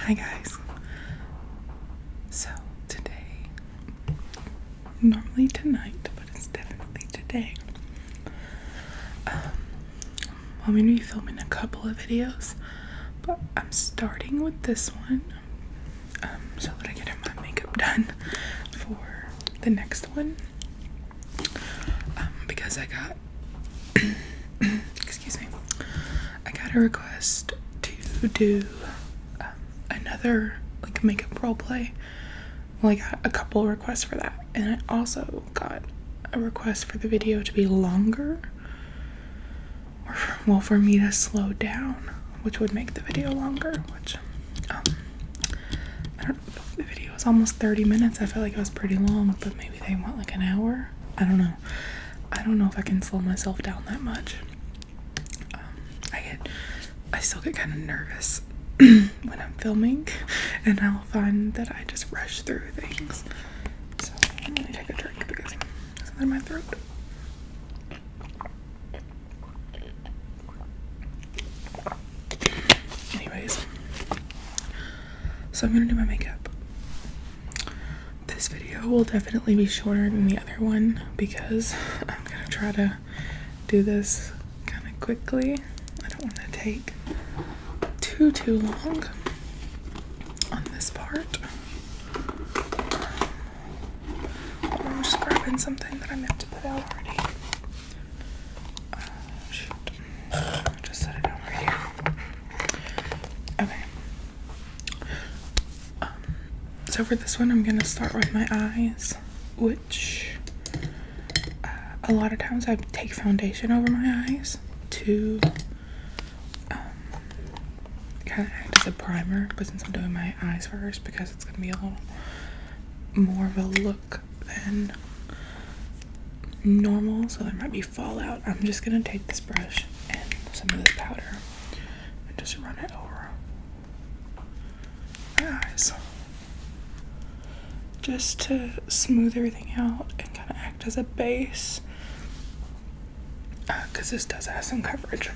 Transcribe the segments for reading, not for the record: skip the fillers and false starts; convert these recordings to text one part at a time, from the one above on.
Hi guys. So today, normally tonight, but it's definitely today, I'm going to be filming a couple of videos, but I'm starting with this one so that I get my makeup done for the next one, because I got excuse me, I got a request to do another like makeup role play. Well, I got a couple requests for that, and I also got a request for the video to be longer, or for me to slow down, which would make the video longer, which I don't know, the video is almost 30 minutes. I feel like it was pretty long, but maybe they want like an hour. I don't know if I can slow myself down that much. I still get kind of nervous when I'm filming, and I'll find that I just rush through things. So I'm gonna take a drink because it's in my throat. Anyways, so I'm gonna do my makeup. This video will definitely be shorter than the other one because I'm gonna try to do this kind of quickly. I don't want to take too long on this part. I'm just grabbing something that I meant to put out already. Shoot. I just set it down right here. Okay. So for this one, I'm gonna start with my eyes, which a lot of times I take foundation over my eyes to kind of act as a primer, but since I'm doing my eyes first because it's gonna be a little more of a look than normal, so there might be fallout, I'm just gonna take this brush and some of this powder and just run it over my eyes, just to smooth everything out and kind of act as a base, because this does have some coverage.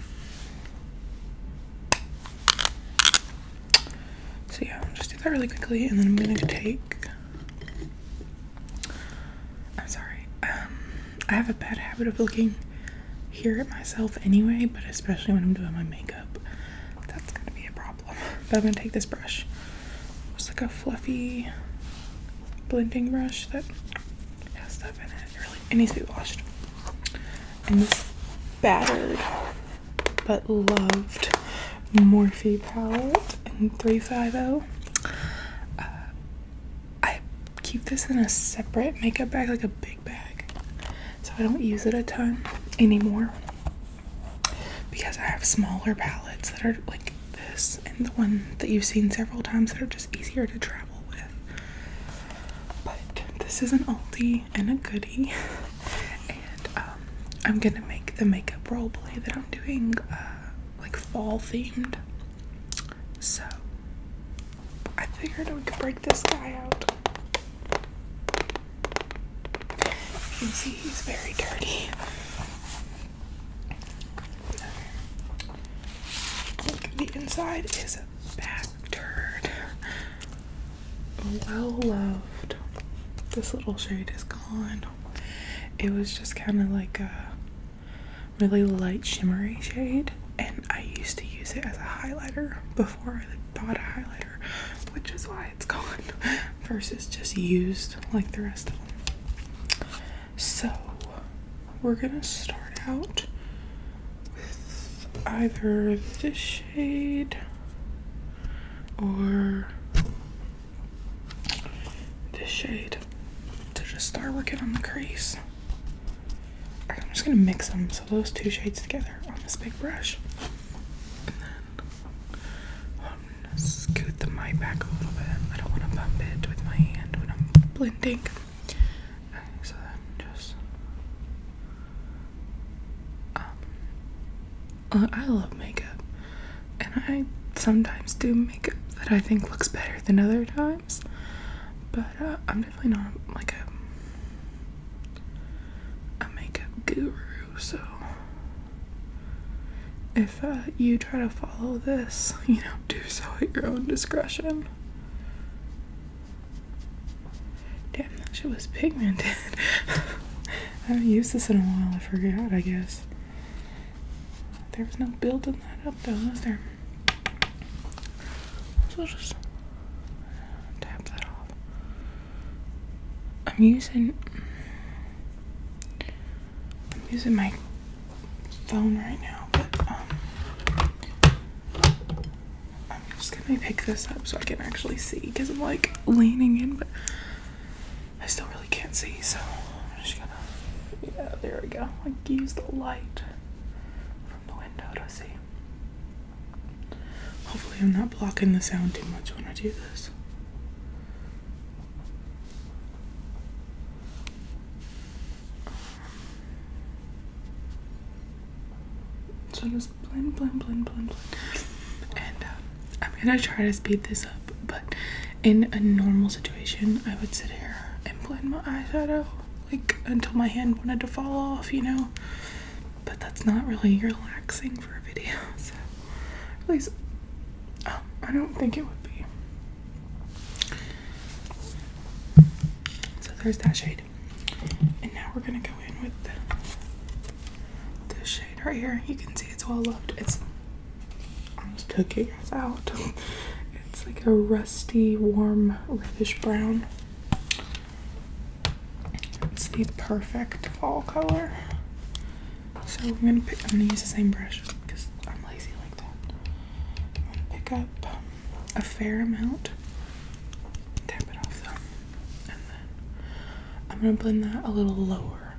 So yeah, I'll just do that really quickly, and then I'm gonna take, I'm sorry, I have a bad habit of looking here at myself anyway, but especially when I'm doing my makeup, that's gonna be a problem. But I'm gonna take this brush, just like a fluffy blending brush that has stuff in it. It needs to be washed. And this battered but loved Morphe palette in 350. I keep this in a separate makeup bag, like a big bag, so I don't use it a ton anymore because I have smaller palettes that are like this and the one that you've seen several times that are just easier to travel with. But this is an oldie and a goodie, and I'm gonna make the makeup role play that I'm doing like fall themed. So I figured we could break this guy out. You can see he's very dirty. Look, the inside is a bad turd. Well loved. This little shade is gone. It was just kind of like a really light shimmery shade, and I used to use it as a highlighter before I bought a highlighter, which is why it's gone versus just used like the rest of them. So we're gonna start out with either this shade or this shade to just start working on the crease. I'm just gonna mix them, so those two shades together on this big brush. And then I'm gonna scoot the mic back a little bit. I don't want to bump it with my hand when I'm blending. Okay, so then just I love makeup, and I sometimes do makeup that I think looks better than other times, but I'm definitely not like a makeup guru, so if you try to follow this, do so at your own own discretion. Damn, that shit was pigmented. I haven't used this in a while, I forgot, I guess. There was no building that up though, was there? So I'll just tap that off. I'm using my phone right now, but I'm just gonna pick this up so I can actually see, because I'm like leaning in, but I still really can't see, so I'm just gonna, yeah, there we go. Like, use the light from the window to see. Hopefully I'm not blocking the sound too much when I do this. So just blend, blend, blend, blend, blend. And I'm gonna try to speed this up, but in a normal situation, I would sit here and blend my eyeshadow, like, until my hand wanted to fall off, you know? But that's not really relaxing for a video, so at least, I don't think it would be. So there's that shade. And now we're gonna go in with this shade right here. You can see it's well loved. It's almost took you guys out. It's like a rusty, warm, reddish brown. It's the perfect fall color. So I'm gonna use the same brush because I'm lazy like that. I'm gonna pick up a fair amount, tap it off though, and then I'm gonna blend that a little lower,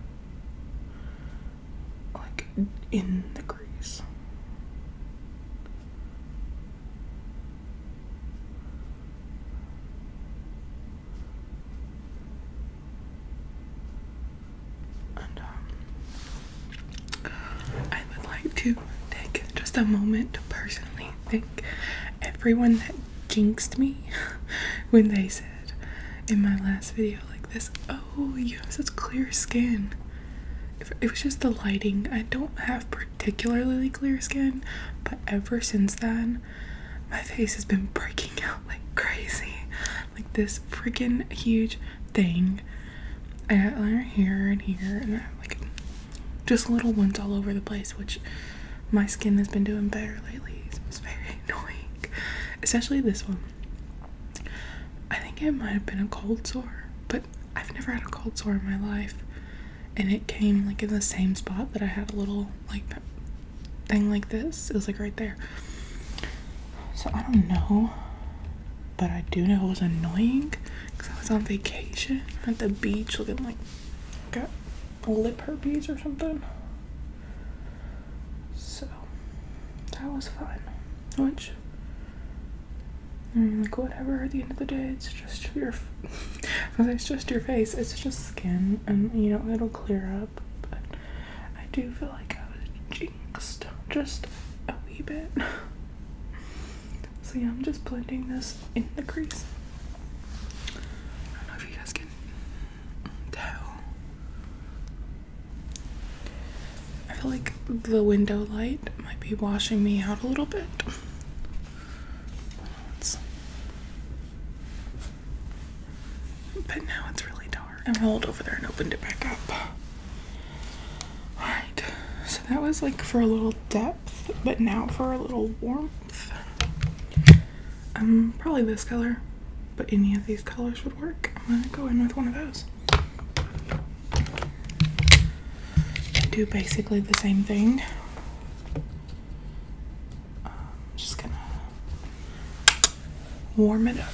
like in the crease. And I would like to take just a moment to personally thank everyone that jinxed me when they said in my last video like this, oh, you have such clear skin. It was just the lighting. I don't have particularly clear skin, but ever since then my face has been breaking out like crazy, like this freaking huge thing. I got liner here and here, and I have like just little ones all over the place, which my skin has been doing better lately. So it's very annoying, especially this one. I think it might have been a cold sore, but I've never had a cold sore in my life, and it came like in the same spot that I had a little like thing like this. It was like right there. So I don't know, but I do know it was annoying because I was on vacation at the beach looking like I got lip herpes or something. So that was fun. Which, I mean, like, whatever, at the end of the day, it's just your it's just your face, it's just skin, and you know, it'll clear up. But I do feel like I was jinxed just a wee bit. So yeah, I'm just blending this in the crease. I don't know if you guys can tell. I feel like the window light might be washing me out a little bit. But now it's really dark. I rolled over there and opened it back up. Alright, so that was like for a little depth, but now for a little warmth. Probably this color, but any of these colors would work. I'm gonna go in with one of those. And do basically the same thing. Just gonna warm it up.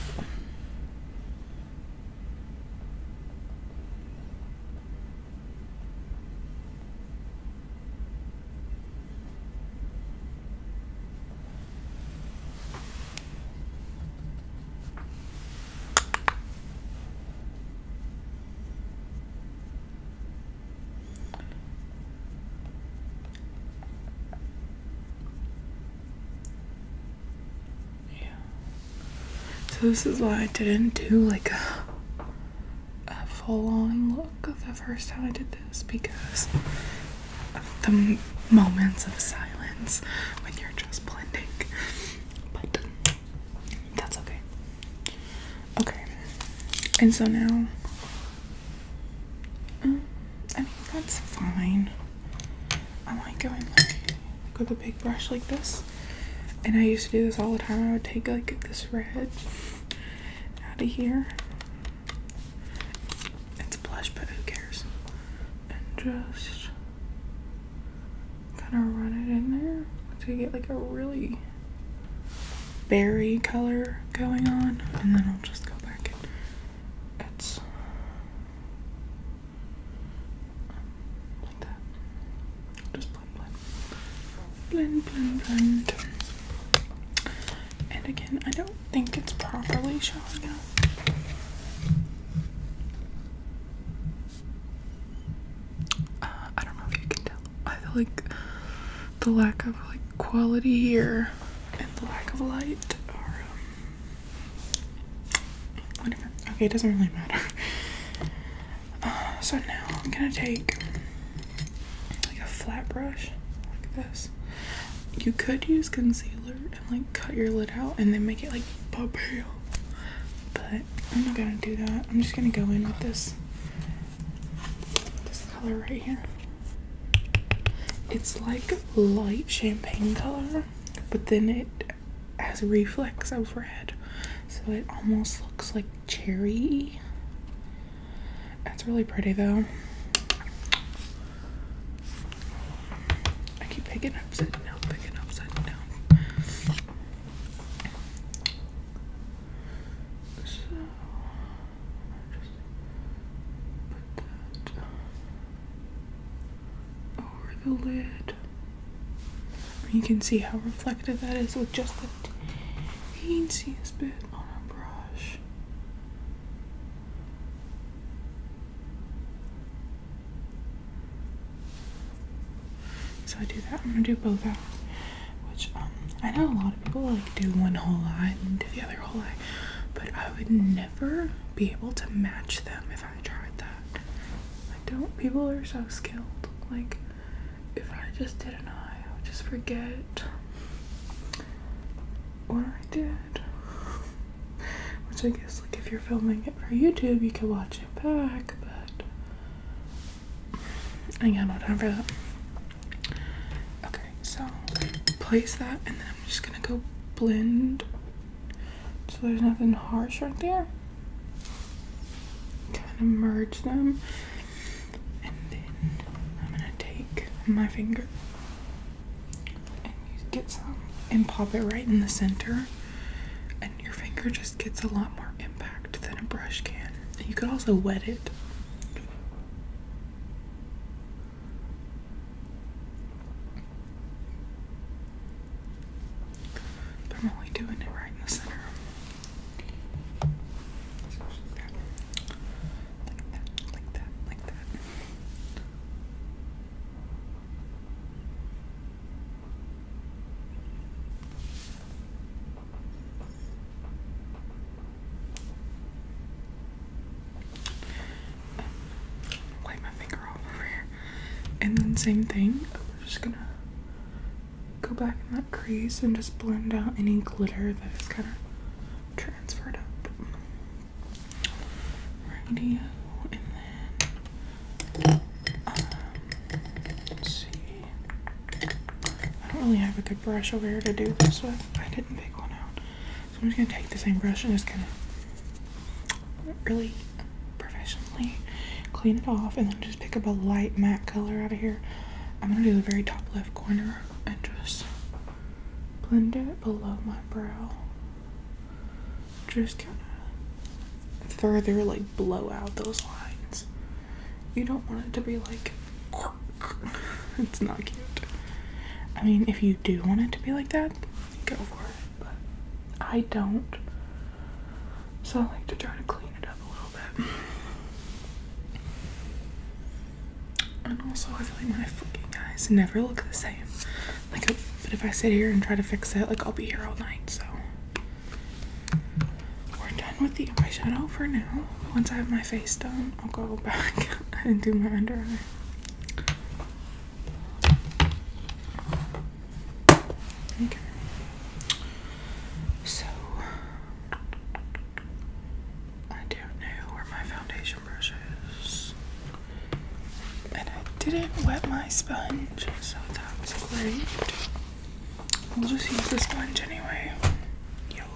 So this is why I didn't do like a full-on look the first time I did this, because of the moments of silence when you're just blending. But And so now, I mean, that's fine. I like going like with a big brush like this. And I used to do this all the time. I would take like this red out of here. It's blush, but who cares? And just kind of run it in there to get like a really berry color going on. And then I'll just go back and it's like that. Just blend. Blend. And again, I don't think it's properly showing up. I don't know if you can tell. I feel like the lack of like quality here and the lack of light are whatever. Okay, it doesn't really matter. So now I'm gonna take like a flat brush like this. You could use concealer and like cut your lid out and then make it like pale, but I'm not gonna do that. I'm just gonna go in with this color right here. It's like light champagne color, but then it has a reflex of red, so it almost looks like cherry. It's really pretty though. I keep picking upside down. So just put that over the lid. You can see how reflective that is with just the teensiest bit on a brush. So I do that. I'm gonna do both eyes, which I know a lot of people like do one whole eye and do the other whole eye, but I would never be able to match them if I tried that. I don't. People are so skilled. Like, if I just did an eye, I would just forget what I did. Which I guess, like, if you're filming it for YouTube, you can watch it back, but I ain't got no time for that. Okay, so place that, and then I'm just gonna go blend so there's nothing harsh right there. Kind of merge them, and then I'm gonna take my finger and get some and pop it right in the center, and your finger just gets a lot more impact than a brush can. And you could also wet it. But I'm only doing it right in the center. Like that. Wipe my finger off over here. And then same thing, we're just gonna go back in that crease and just blend out any glitter that is kind of transferred up. Radio, and then let's see. I don't really have a good brush over here to do this with. I didn't pick one out, so I'm just gonna take the same brush and just kind of really professionally clean it off, and then just pick up a light matte color out of here. I'm gonna do the very top left corner and just blend it below my brow. Just kind of further like blow out those lines. You don't want it to be like it's not cute. I mean, if you do want it to be like that, go for it, but I don't. So I like to try to clean it up a little bit. And also, I feel like my fucking eyes never look the same. Like, but if I sit here and try to fix it, like, I'll be here all night, so. We're done with the eyeshadow for now. Once I have my face done, I'll go back and do my under eye. Okay. So, I don't know didn't wet my sponge, so that was great. We'll just use the sponge anyway. Yellow.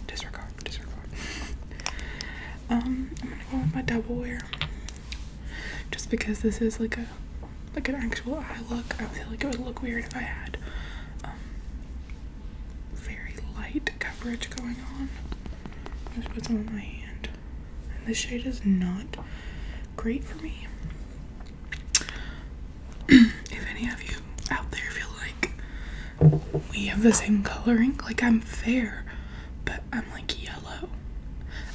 Disregard. I'm gonna go with my double wear. Just because this is like an actual eye look. I feel like it would look weird if I had very light coverage going on. Just put some on my hand. And this shade is not great for me. If any of you out there feel like we have the same coloring, like I'm fair, but I'm like yellow.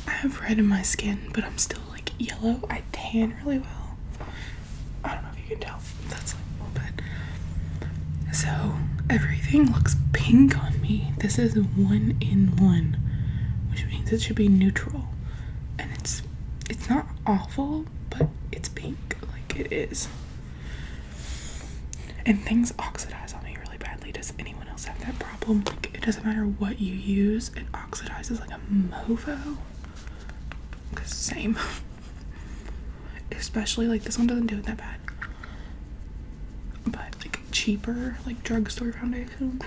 I have red in my skin, but I'm still like yellow. I tan really well. I don't know if you can tell. That's like, but so everything looks pink on me. This is 1-in-1, which means it should be neutral, and it's not awful, but it's pink. Like it is. And things oxidize on me really badly. Does anyone else have that problem? Like, it doesn't matter what you use, it oxidizes like a mofo. Same. Especially like this one doesn't do it that bad. But like cheaper, like drugstore foundations.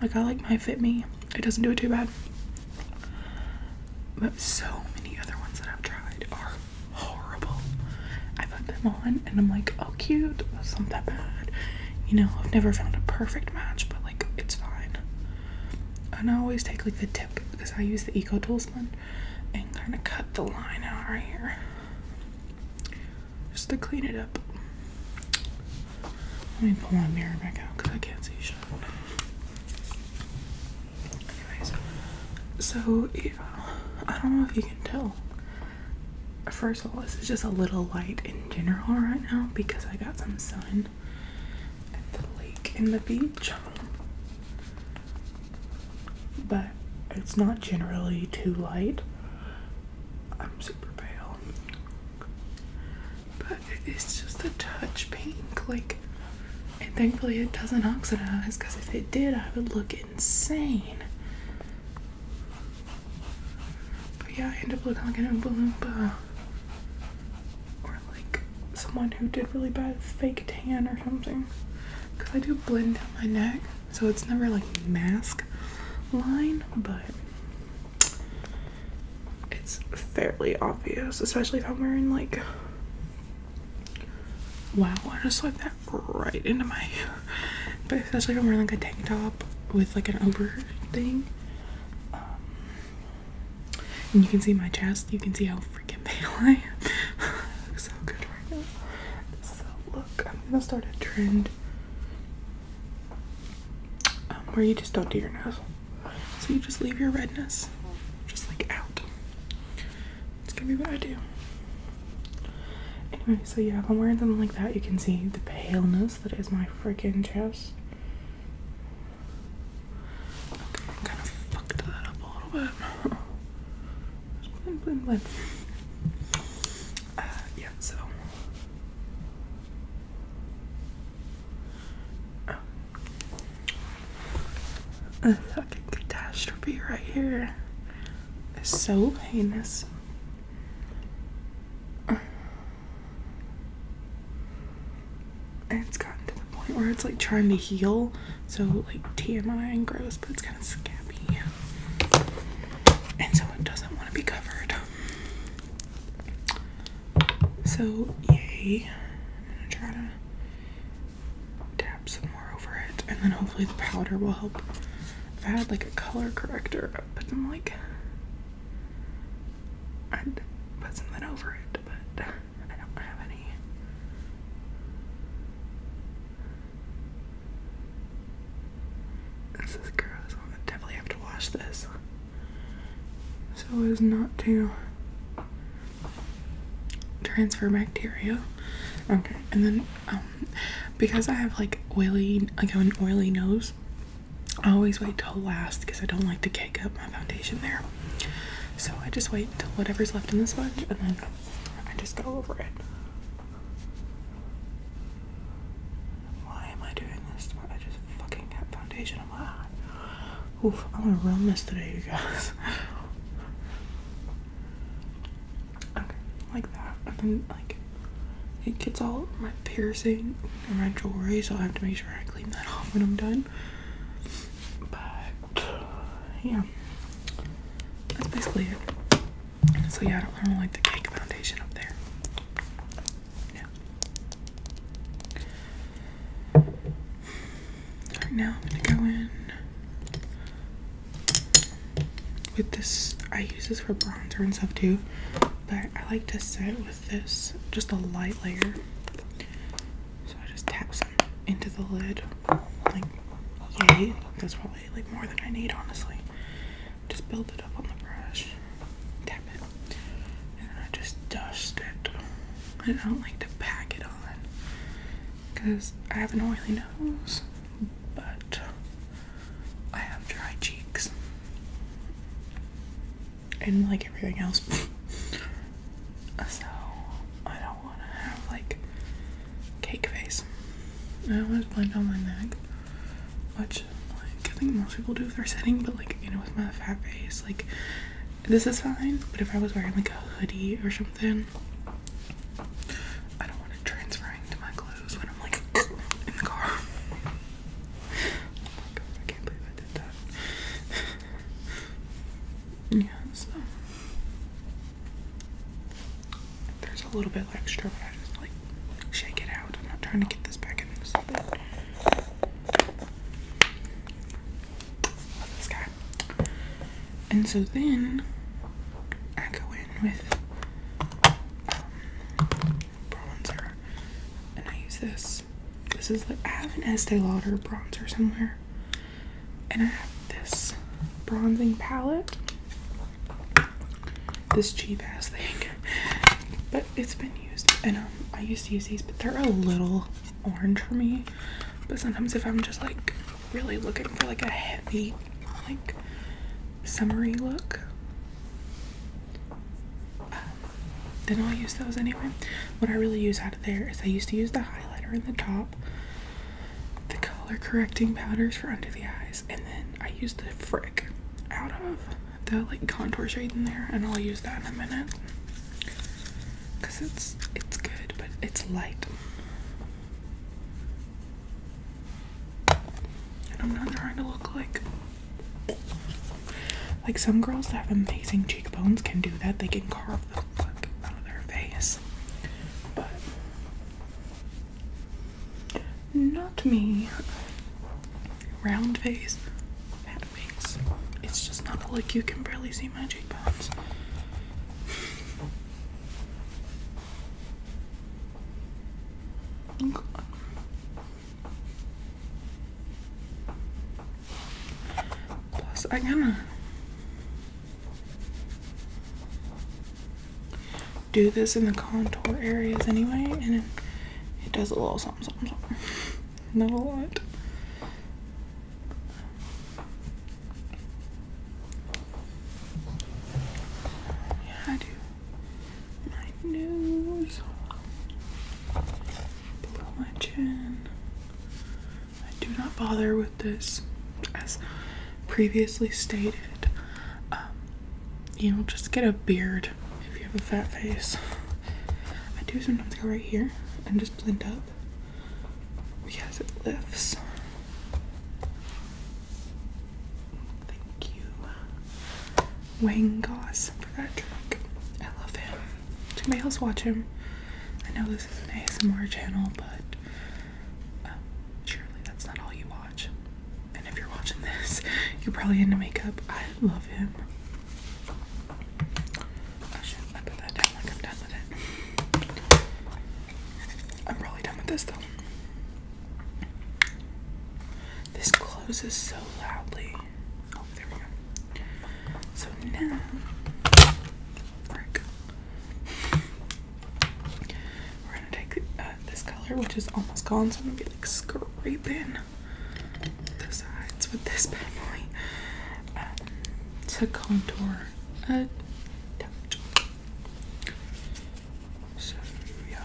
Like I like my Fit Me. It doesn't do it too bad. But so many other ones that I've tried are horrible. I put them on and I'm like, oh cute, that's not that bad. You know, I've never found a perfect match, but like it's fine. And I always take like the tip because I use the Eco Tools one and kind of cut the line out right here just to clean it up. Let me pull my mirror back out because I can't see shit. Anyways, so yeah, I don't know if you can tell. First of all, this is just a little light in general right now because I got some sun at the lake and the beach, but it's not generally too light. I'm super pale, but it's just a touch pink, like, and thankfully it doesn't oxidize, because if it did I would look insane. But yeah, I end up looking like an Oompa Loompa, or like someone who did really bad fake tan or something, because I do blend down my neck, so it's never like mask line, but it's fairly obvious, especially if I'm wearing like, wow, I just swiped that right into my hair. But especially if I'm wearing like a tank top with like an over thing, and you can see my chest, you can see how freaking pale I am. I look so good right now. This is a look. I'm gonna start a trend where you just don't do your nose, so you just leave your redness just like out. It's gonna be what I do. Anyway, so yeah, if I'm wearing something like that, you can see the paleness that is my freaking chest. Okay, I kind of fucked that up a little bit. Just blend, blend, blend. Yeah, so. A fucking catastrophe right here. It's so heinous. And it's gotten to the point where it's like trying to heal, so like TMI and gross, but it's kind of scabby, and so it doesn't want to be covered. So yay, I'm gonna try to dab some more over it, and then hopefully the powder will help. If I had like a color corrector, I'd put some like, I'd put something over it, but I don't have any. This is gross. I'll definitely have to wash this so as not to transfer bacteria. Okay, and then because I have like an oily nose, I always wait till last because I don't like to cake up my foundation there. So I just wait till whatever's left in the sponge, and then I just go over it. Why am I doing this? I just fucking have foundation on my eye. Oof, I'm gonna run this today, you guys. Okay, like that. and like it gets all my piercing and my jewelry, so I have to make sure I clean that off when I'm done. But yeah, that's basically it. So yeah, I don't like the cake foundation up there. Yeah. Alright, now I'm gonna go in with this. I use this for bronzer and stuff too, but I like to set with this, just a light layer. So I just tap some into the lid, like, yay. That's probably like more than I need, honestly. Just build it up on the brush, tap it, and then I just dust it. I don't like to pack it on because I have an oily nose, but I have dry cheeks and like everything else. So I don't want to have like cake face. I always blend on my neck, which like I think most people do if they're sitting, but like, you know, with my fat face, like this is fine. But if I was wearing like a hoodie or something, I don't want it transferring to my clothes when I'm like in the car. Oh my god, I can't believe I did that. Yeah, so there's a little bit extra, but I just like shake it out. I'm not trying to get this back in this bit. Love this guy. And so then I go in with bronzer, and I use this. This is like, I have an Estee Lauder bronzer somewhere, and I have this bronzing palette. This cheap ass thing, but it's been used, and I used to use these, but they're a little orange for me. But sometimes if I'm just like really looking for like a heavy, like summery look, then I'll use those anyway. What I really use out of there is I used to use the highlighter in the top, the color correcting powders for under the eyes, and then I use the frick out of the like contour shade in there, and I'll use that in a minute because it's good, but it's light, and I'm not trying to look like some girls that have amazing cheekbones can do that. They can carve the fuck out of their face, but not me. Round face, fat face. It's just not a look. You can barely see my cheekbones. Plus, I gotta do this in the contour areas anyway, and it does a little something, something, something. Not a lot. I do my nose, below my chin. I do not bother with this, as previously stated. You know, just get a beard if you have a fat face. I do sometimes go right here and just blend up because it lifts. Thank you, Wayne Goss, for that trick. I love him. Somebody else watch him. I know this is an ASMR channel, but surely that's not all you watch. And if you're watching this, you're probably into makeup. I love him. Oh shit, I put that down like I'm done with it. I'm probably done with this though. This closes so loudly. Oh, there we go. So now, frick. We're gonna take this color, which is almost gone, so I'm gonna be like scraping the sides with this pen light to contour a touch. So yeah,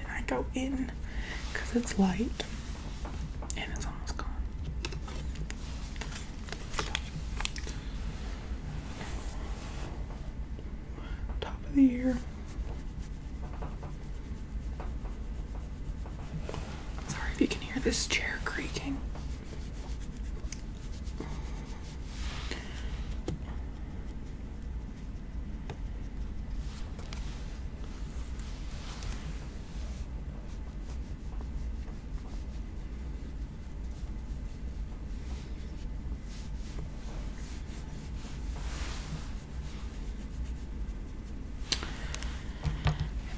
I go in because it's light and it's almost gone. Top of the ear. this chair creaking.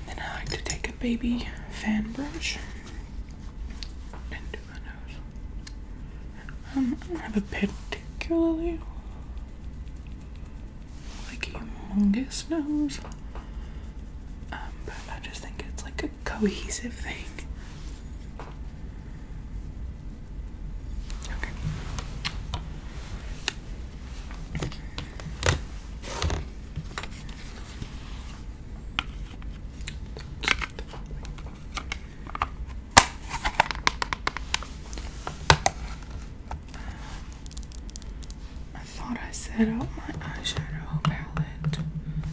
And then I like to take a baby fan brush and do my nose. I don't have a particularly like humongous nose, but I just think it's like a cohesive thing. Okay. I thought I set out my eyeshadow palette.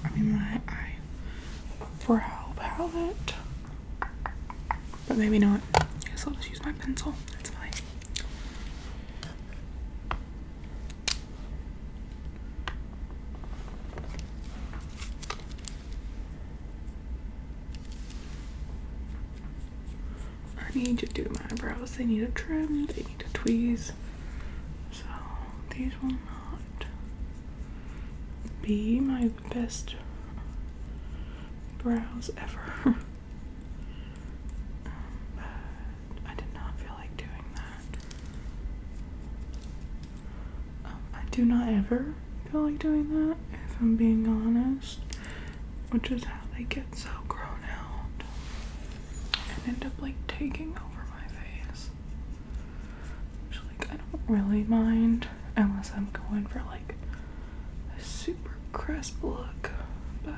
I mean my eyebrow palette. But maybe not. I guess I'll just use my pencil. That's fine. I need to do my eyebrows. They need a trim. They need a tweeze. So these will not be my best brows ever. But I did not feel like doing that. I do not ever feel like doing that, if I'm being honest, which is how they get so grown out and end up like taking over my face. Which, like, I don't really mind unless I'm going for like a super crisp look, but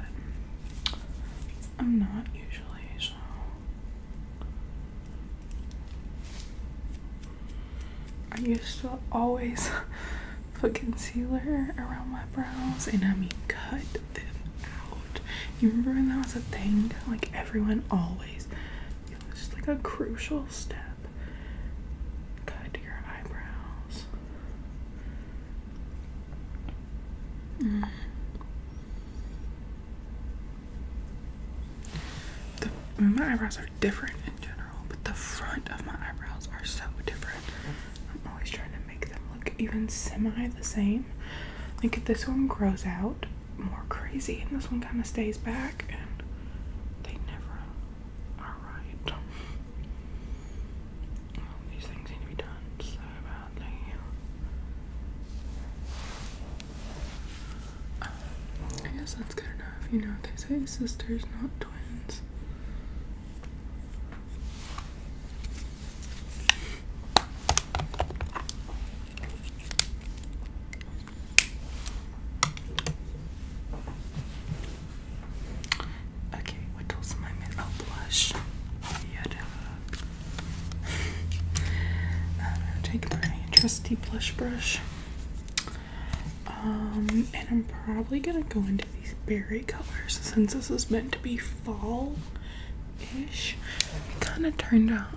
I'm not usually, so. I used to always put concealer around my brows, and I mean cut them out. You remember when that was a thing? Like everyone always, it was just like a crucial step. Cut your eyebrows. My eyebrows are different in general, but the front of my eyebrows are so different. I'm always trying to make them look even semi the same. Like this one grows out more crazy and this one kind of stays back, and they never are right. These things need to be done so badly. I guess that's good enough. You know, they say sisters, not twins. Trusty blush brush, and I'm probably gonna go into these berry colors since this is meant to be fall-ish. It kind of turned out,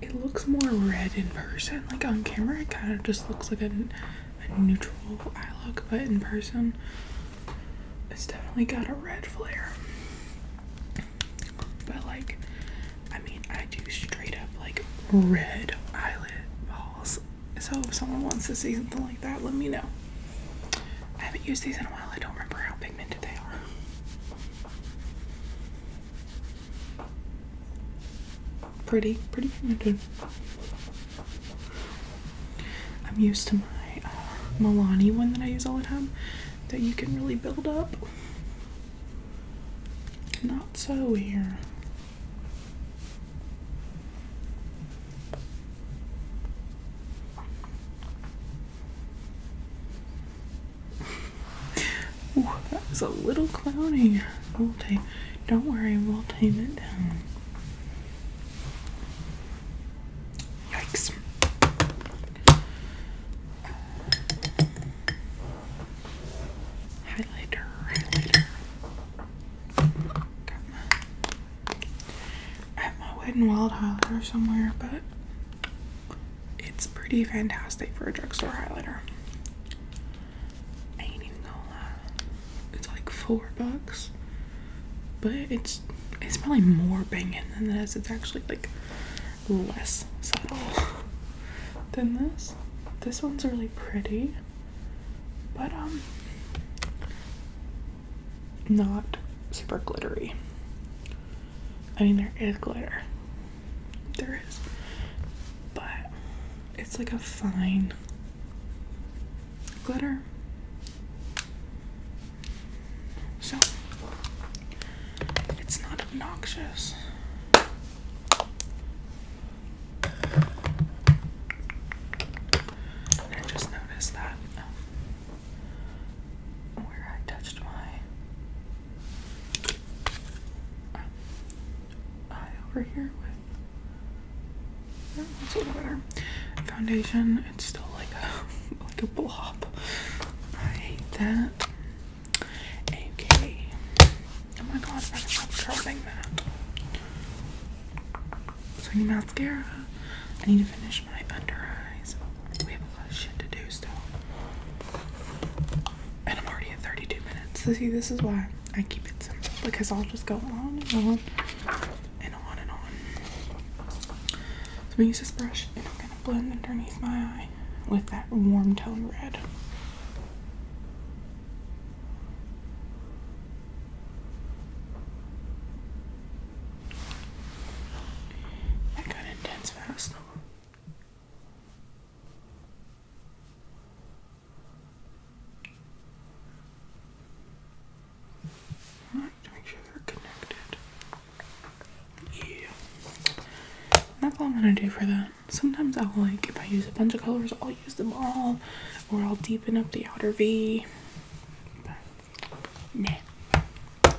it looks more red in person. Like on camera it kind of just looks like a neutral eye look, but in person it's definitely got a red flare. But like, I mean, I do straight up like red eyelid balls. So if someone wants to see something like that, let me know. I haven't used these in a while. I don't remember how pigmented they are. Pretty pigmented. I'm used to my Milani one that I use all the time that you can really build up. Not so here. Ooh, that was a little cloudy. Don't worry, we'll tame it down. Yikes. Highlighter. I have my Wet n Wild highlighter somewhere, but it's pretty fantastic for a drugstore highlighter. I ain't even gonna lie. It's like $4, but it's probably more banging than this. It's actually like less subtle than this. This one's really pretty, but not super glittery. I mean, there is glitter. There is. But it's like a fine glitter. So it's not obnoxious. And I just noticed that where I touched my eye over here with it's a little better foundation, it's still like a blob. I hate that. Okay. Oh my god, I gotta stop dropping that. So I need mascara. I need to finish my under eyes. We have a lot of shit to do still. And I'm already at 32 minutes. So see, this is why I keep it simple, because I'll just go on and on and on and on. So we use this brush and I'm gonna blend underneath my eye with that warm tone red. That got intense fast. Alright, to make sure they're connected. Yeah. That's all I'm gonna do for that. Sometimes I'll like, if I use a bunch of colors, I'll use them all, or I'll deepen up the outer V. But, nah. Alright,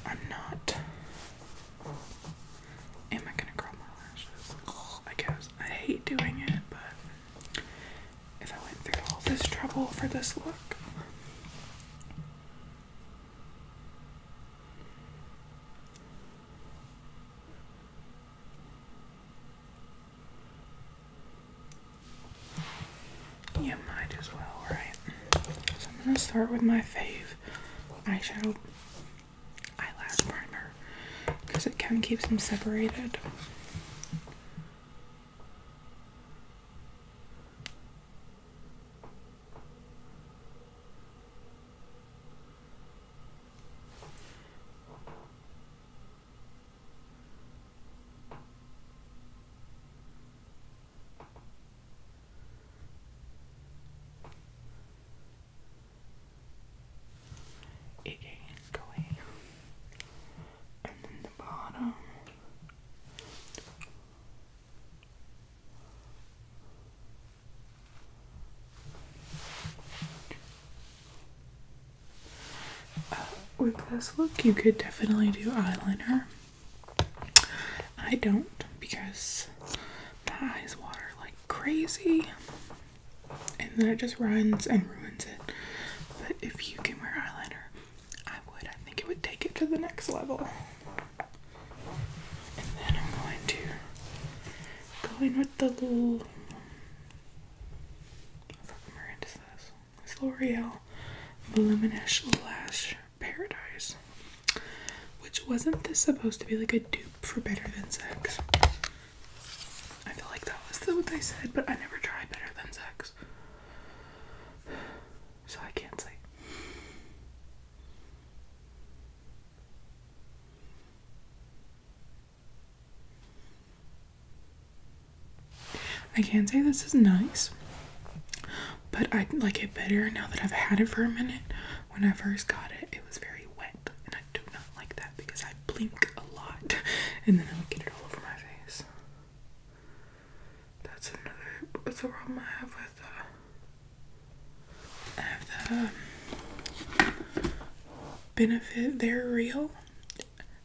I'm not. Am I gonna curl my lashes? I guess. I hate doing it, but if I went through all this trouble for this look. You might as well, right? So I'm gonna start with my fave eyeshadow eyelash primer because it kind of keeps them separated. Going. And then the bottom. With this look, you could definitely do eyeliner. I don't, because my eyes water like crazy, and then it just runs and ruins it. But if you can wear eyeliner, I would. I think it would take it to the next level. And then I'm going to go in with the little, where is this? It's L'Oreal Voluminous Lash Paradise. Which, wasn't this supposed to be like a dupe for Better Than Sex? I feel like that was what they said, but I never tried Better Than Sex, so I can't say. I can say this is nice, but I like it better now that I've had it for a minute. When I first got it, it was very wet, and I do not like that because I blink a lot, and then I'll get it all over my face. That's a problem I have with the Benefit They're Real.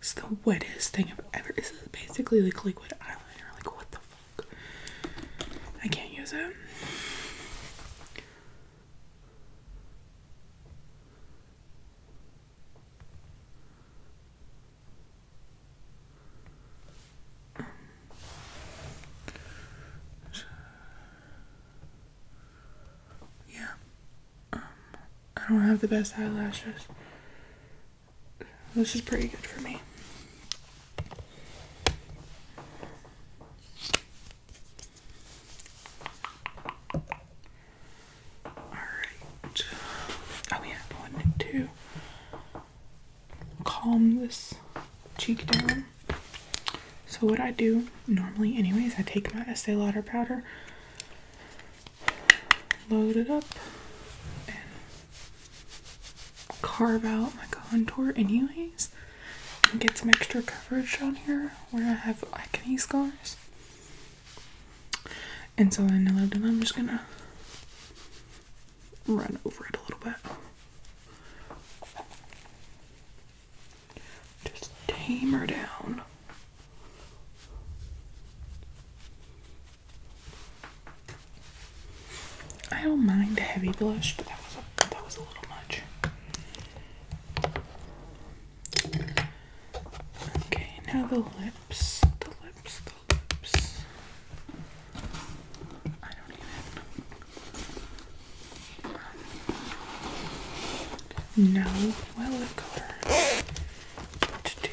It's the wettest thing I've ever. This is basically like liquid eyeliner. Like, what the fuck? I can't use it. I don't have the best eyelashes. This is pretty good for me. Alright. Oh yeah, I wanted to calm this cheek down. So what I do normally anyways, I take my Estee Lauder powder, load it up, and carve out my contour anyways, and get some extra coverage on here where I have acne scars. And so then now that I've done, I'm just gonna run over it a little bit. Just tame her down. I don't mind a heavy blush, but that was a little much. Okay, now the lips. I don't even know what lip color to do.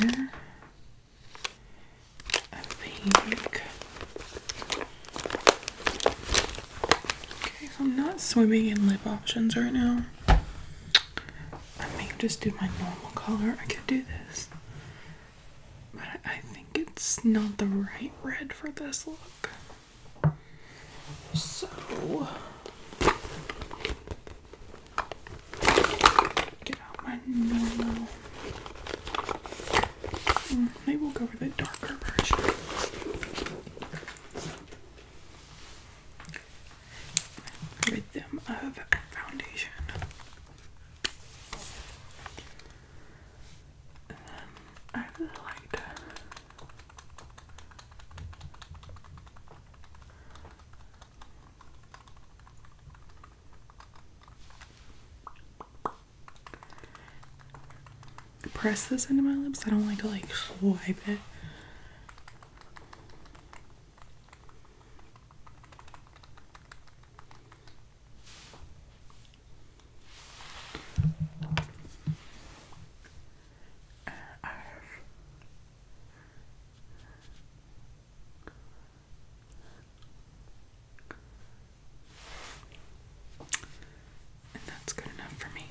Here, a pink. Okay, so I'm not swimming in lip options right now. I may just do my normal color. I could do this, but I think it's not the right red for this look. So get out my normal. Maybe we'll go for the darker version. Rid them of foundation. And then I really like to press this into my lips. I don't like to like swipe it. And that's good enough for me.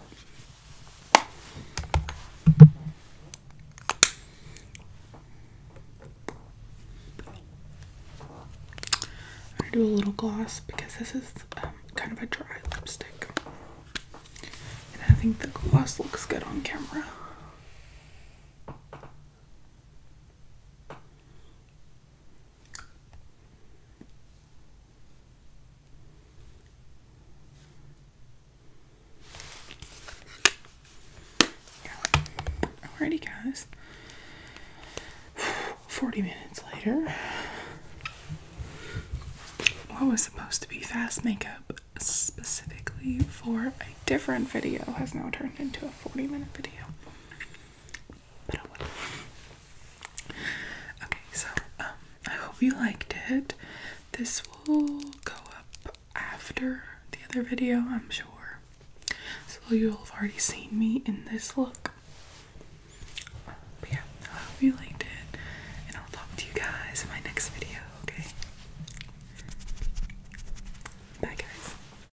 Do a little gloss because this is kind of a dry lipstick, and I think the gloss looks good on camera. Alrighty guys, 40 minutes later. What was supposed to be fast makeup specifically for a different video has now turned into a 40-minute video. But oh well. Okay, so I hope you liked it. This will go up after the other video, I'm sure. So you'll have already seen me in this look. But yeah, I hope you liked it.